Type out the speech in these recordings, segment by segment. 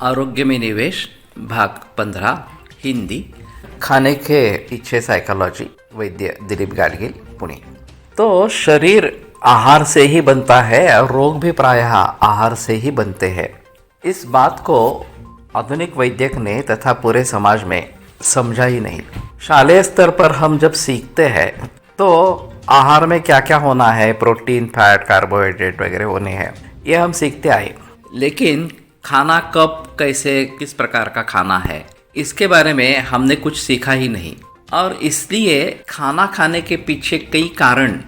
आरोग्य में निवेश भाग 15 हिंदी। खाने के पीछे साइकोलॉजी। वैद्य दिलीप गाडगिल, पुणे। तो शरीर आहार से ही बनता है और रोग भी प्रायः आहार से ही बनते हैं। इस बात को आधुनिक वैद्यक ने तथा पूरे समाज में समझा ही नहीं। शालेय स्तर पर हम जब सीखते हैं तो आहार में क्या क्या होना है, प्रोटीन, फैट, कार्बोहाइड्रेट वगैरह होने हैं, ये हम सीखते आए। लेकिन खाना कब, कैसे, किस प्रकार का खाना है, इसके बारे में हमने कुछ सीखा ही नहीं। और इसलिए खाना खाने के पीछे कई कारण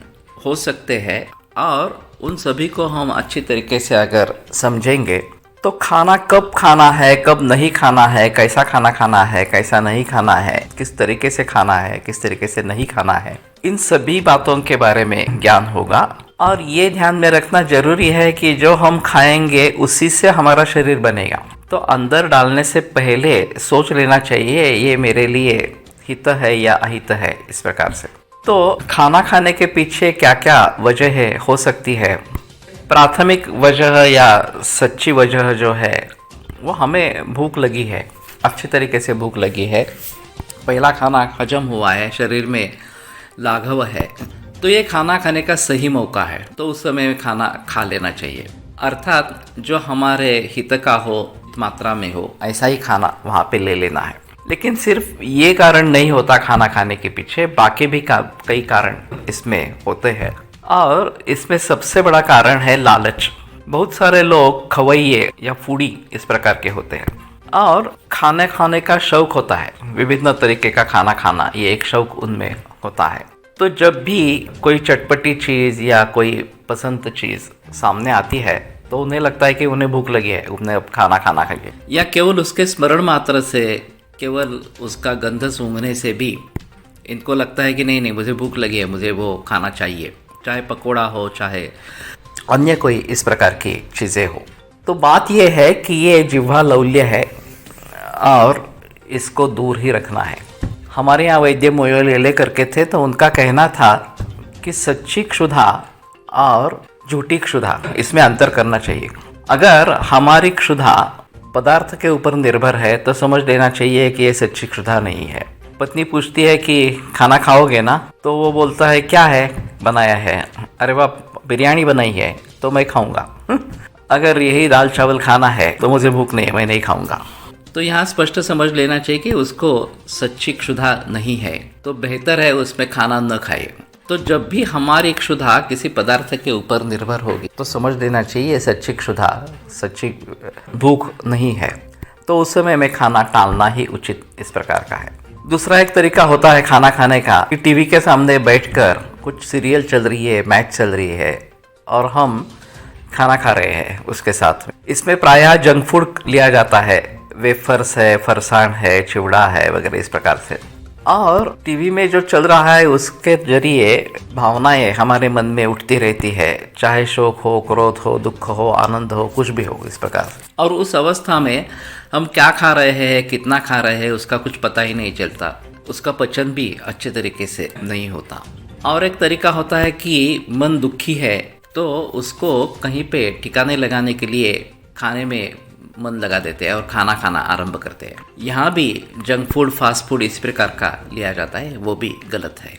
हो सकते हैं और उन सभी को हम अच्छी तरीके से अगर समझेंगे तो खाना कब खाना है, कब नहीं खाना है, कैसा खाना खाना है, कैसा नहीं खाना है, किस तरीके से खाना है, किस तरीके से नहीं खाना है, इन सभी बातों के बारे में ज्ञान होगा। और ये ध्यान में रखना जरूरी है कि जो हम खाएंगे उसी से हमारा शरीर बनेगा। तो अंदर डालने से पहले सोच लेना चाहिए ये मेरे लिए हित है या अहित है, इस प्रकार से। तो खाना खाने के पीछे क्या क्या वजह हो सकती है। प्राथमिक वजह या सच्ची वजह जो है वो हमें भूख लगी है, अच्छी तरीके से भूख लगी है, पहला खाना हजम हुआ है, शरीर में लाघव है, तो ये खाना खाने का सही मौका है, तो उस समय खाना खा लेना चाहिए। अर्थात जो हमारे हित का हो, मात्रा में हो, ऐसा ही खाना वहाँ पे ले लेना है। लेकिन सिर्फ ये कारण नहीं होता खाना खाने के पीछे, बाकी भी कई कारण इसमें होते हैं। और इसमें सबसे बड़ा कारण है लालच। बहुत सारे लोग खवैये या फूडी इस प्रकार के होते हैं और खाने खाने का शौक होता है, विभिन्न तरीके का खाना खाना, ये एक शौक उनमें होता है। तो जब भी कोई चटपटी चीज़ या कोई पसंद चीज़ सामने आती है तो उन्हें लगता है कि उन्हें भूख लगी है, उन्हें अब खाना खाना चाहिए। या केवल उसके स्मरण मात्र से, केवल उसका गंध सूंघने से भी इनको लगता है कि नहीं नहीं, मुझे भूख लगी है, मुझे वो खाना चाहिए, चाहे पकोड़ा हो, चाहे अन्य कोई इस प्रकार की चीज़ें हो। तो बात यह है कि ये जिह्वा लौल्य है और इसको दूर ही रखना है। हमारे यहाँ वैद्य मोयोलेले करके थे, तो उनका कहना था कि सच्ची क्षुधा और झूठी क्षुधा, इसमें अंतर करना चाहिए। अगर हमारी क्षुधा पदार्थ के ऊपर निर्भर है तो समझ लेना चाहिए कि ये सच्ची क्षुधा नहीं है। पत्नी पूछती है कि खाना खाओगे ना, तो वो बोलता है क्या है बनाया है, अरे वाह बिरयानी बनाई है तो मैं खाऊंगा। अगर यही दाल चावल खाना है तो मुझे भूख नहीं है, मैं नहीं खाऊंगा। तो यहाँ स्पष्ट समझ लेना चाहिए कि उसको सच्ची क्षुधा नहीं है, तो बेहतर है उसमें खाना न खाए। तो जब भी हमारी क्षुधा किसी पदार्थ के ऊपर निर्भर होगी तो समझ लेना चाहिए सच्ची क्षुधा, सच्ची भूख नहीं है, तो उस समय में खाना टालना ही उचित इस प्रकार का है। दूसरा एक तरीका होता है खाना खाने का कि टीवी के सामने बैठकर कुछ सीरियल चल रही है, मैच चल रही है और हम खाना खा रहे हैं उसके साथ में। इसमें प्रायः जंक फूड लिया जाता है, वेफर्स है, फरसाण है, चिवड़ा है वगैरह इस प्रकार से। और टीवी में जो चल रहा है उसके जरिए भावनाएं हमारे मन में उठती रहती है, चाहे शोक हो, क्रोध हो, दुख हो, आनंद हो, कुछ भी हो इस प्रकार से। और उस अवस्था में हम क्या खा रहे हैं, कितना खा रहे हैं, उसका कुछ पता ही नहीं चलता, उसका पचन भी अच्छे तरीके से नहीं होता। और एक तरीका होता है कि मन दुखी है तो उसको कहीं पे ठिकाने लगाने के लिए खाने में मन लगा देते हैं और खाना खाना आरंभ करते हैं। यहाँ भी जंक फूड, फास्ट फूड इस प्रकार का लिया जाता है, वो भी गलत है।